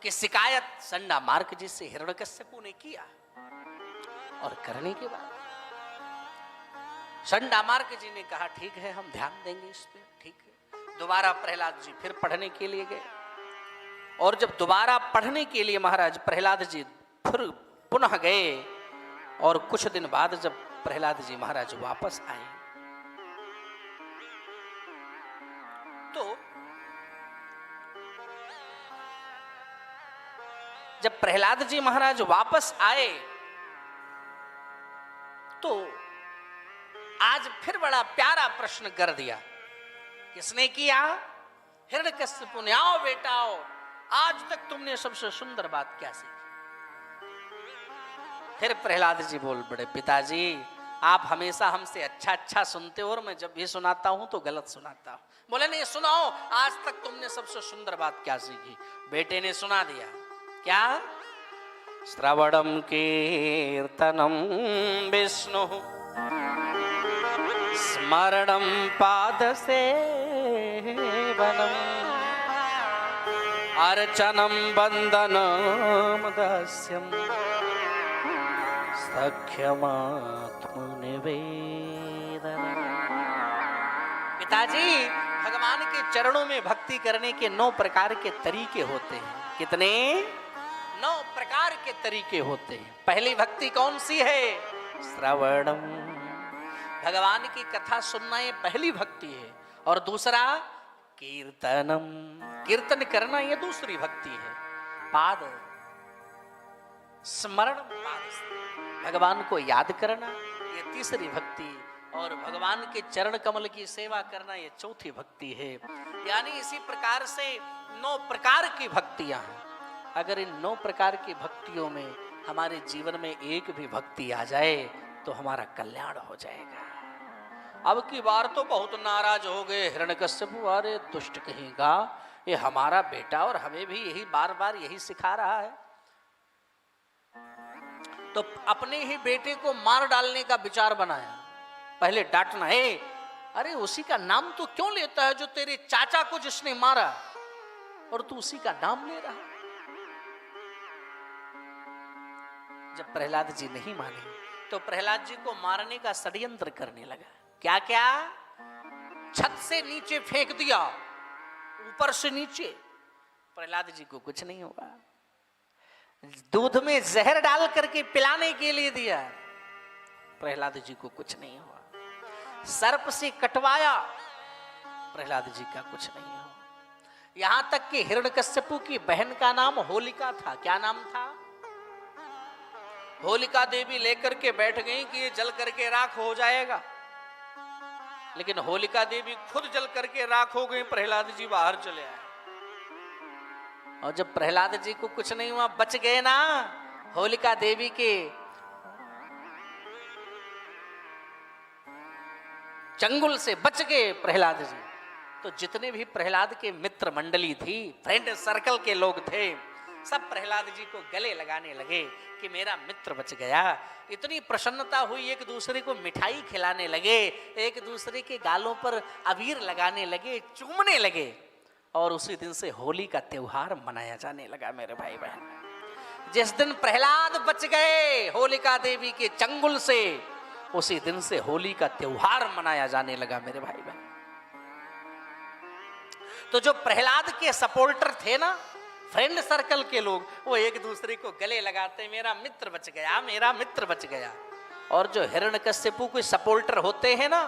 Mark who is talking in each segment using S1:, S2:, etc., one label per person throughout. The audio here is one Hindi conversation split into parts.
S1: कि शिकायत संडा मार्क जी से हिरण्यकश्यपु ने किया और करने के बाद संडा मार्क जी ने कहा ठीक है हम ध्यान देंगे इस पे, ठीक है। दोबारा प्रहलाद जी फिर पढ़ने के लिए गए और जब दोबारा पढ़ने के लिए महाराज प्रहलाद जी फिर पुनः गए और कुछ दिन बाद जब प्रहलाद जी महाराज वापस आए तो जब प्रहलाद जी महाराज वापस आए तो आज फिर बड़ा प्यारा प्रश्न कर दिया। किसने किया? हिरण्यकश्यपु ने। आओ बेटा आओ, आज तक तुमने सबसे सुंदर बात क्या सीखी? फिर प्रहलाद जी बोल पड़े, पिताजी आप हमेशा हमसे अच्छा अच्छा सुनते हो और मैं जब भी सुनाता हूं तो गलत सुनाता हूं। बोले नहीं सुनाओ, आज तक तुमने सबसे सुंदर बात क्या सीखी? बेटे ने सुना दिया। क्या? श्रवणम कीर्तनम विष्णु स्मरणम पाद सेवनम अर्चनम वंदनम दास्यम सख्यमात्मनिवेदनम। पिताजी भगवान के चरणों में भक्ति करने के 9 प्रकार के तरीके होते हैं। कितने? 9 प्रकार के तरीके होते हैं। पहली भक्ति कौन सी है? श्रवणम, भगवान की कथा सुनना ये पहली भक्ति है। और दूसरा कीर्तनम, कीर्तन करना ये दूसरी भक्ति है। पाद स्मरण, पाद भगवान को याद करना ये तीसरी भक्ति। और भगवान के चरण कमल की सेवा करना ये चौथी भक्ति है। यानी इसी प्रकार से 9 प्रकार की भक्तियां हैं। अगर इन 9 प्रकार की भक्तियों में हमारे जीवन में एक भी भक्ति आ जाए तो हमारा कल्याण हो जाएगा। अब की बार तो बहुत नाराज हो गए हिरण्यकश्यपु, अरे दुष्ट कहेगा, ये हमारा बेटा और हमें भी यही बार बार यही सिखा रहा है। तो अपने ही बेटे को मार डालने का विचार बनाया। पहले डांटना, है अरे उसी का नाम तो क्यों लेता है जो तेरे चाचा को जिसने मारा, और तू उसी का नाम ले रहा। जब प्रहलाद जी नहीं माने तो प्रहलाद जी को मारने का षड्यंत्र करने लगा। क्या क्या? छत से नीचे फेंक दिया, ऊपर से नीचे। प्रहलाद जी को कुछ नहीं होगा। दूध में जहर डाल करके पिलाने के लिए दिया, प्रहलाद जी को कुछ नहीं हुआ। सर्प से कटवाया, प्रहलाद जी का कुछ नहीं हुआ। यहां तक कि हिरण्यकश्यपु की बहन का नाम होलिका था। क्या नाम था? होलिका देवी लेकर के बैठ गई कि ये जल करके राख हो जाएगा, लेकिन होलिका देवी खुद जल करके राख हो गई। प्रहलाद जी बाहर चले आए और जब प्रहलाद जी को कुछ नहीं हुआ, बच गए ना होलिका देवी के चंगुल से, बच गए प्रहलाद जी। तो जितने भी प्रहलाद के मित्र मंडली थी, फ्रेंड सर्कल के लोग थे, सब प्रहलाद जी को गले लगाने लगे कि मेरा मित्र बच गया। इतनी प्रसन्नता हुई, एक दूसरे को मिठाई खिलाने लगे, एक दूसरे के गालों पर अबीर लगाने लगे, चूमने लगे। और उसी दिन से होली का त्योहार मनाया जाने लगा। मेरे भाई बहन, जिस दिन प्रहलाद बच गए होलिका देवी के चंगुल से, उसी दिन से होली का त्योहार मनाया जाने लगा। मेरे भाई बहन, तो जो प्रहलाद के सपोर्टर थे ना, फ्रेंड सर्कल के लोग, वो एक दूसरे को गले लगाते, मेरा मित्र बच गया, मेरा मित्र बच गया। और जो हिरण्यकश्यपु के सपोर्टर होते हैं ना,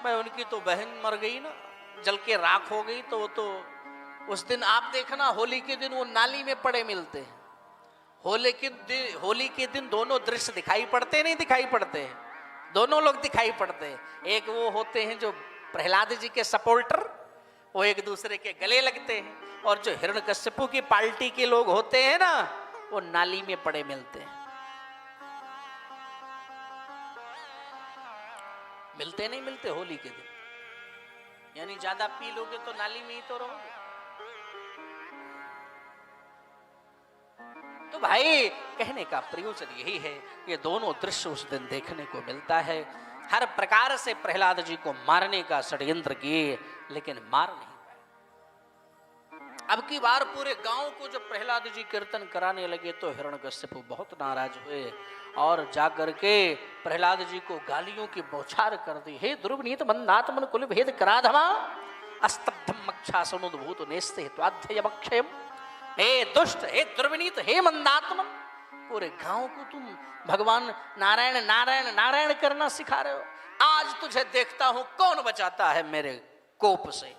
S1: मैं उनकी तो बहन मर गई ना, जल के राख हो गई, तो वो तो उस दिन आप देखना होली के दिन वो नाली में पड़े मिलते हैं। होली के दिन दोनों दृश्य दिखाई पड़ते नहीं दिखाई पड़ते हैं? दोनों लोग दिखाई पड़ते हैं। एक वो होते हैं जो प्रहलाद जी के सपोर्टर, वो एक दूसरे के गले लगते हैं, और जो हिरण्यकश्यपु की पार्टी के लोग होते हैं ना, वो नाली में पड़े मिलते हैं। मिलते नहीं मिलते होली के दिन, यानी ज्यादा पी लोगे तो नाली में ही तो रहोगे। तो भाई कहने का प्रयोजन यही है, ये दोनों दृश्य उस दिन देखने को मिलता है। हर प्रकार से प्रहलाद जी को मारने का षड्यंत्र किए, लेकिन मार नहीं पाए। अब की बार पूरे गांव को जब प्रहलाद जी कीर्तन कराने लगे तो हिरण्यकश्यप बहुत नाराज हुए और जाकर के प्रहलाद जी को गालियों की बौछार कर दी। हे दुर्विनीत मंदात्मन कुल भेद कराधमा अस्तब्धम मक्षासनोद्भूत नेस्ते त्वाध्ययमक्षयम। हे दुष्ट, हे दुर्विनीत, हे मंदात्मन, पूरे गांव को तुम भगवान नारायण नारायण नारायण करना सिखा रहे हो। आज तुझे देखता हूं कौन बचाता है मेरे कोप से।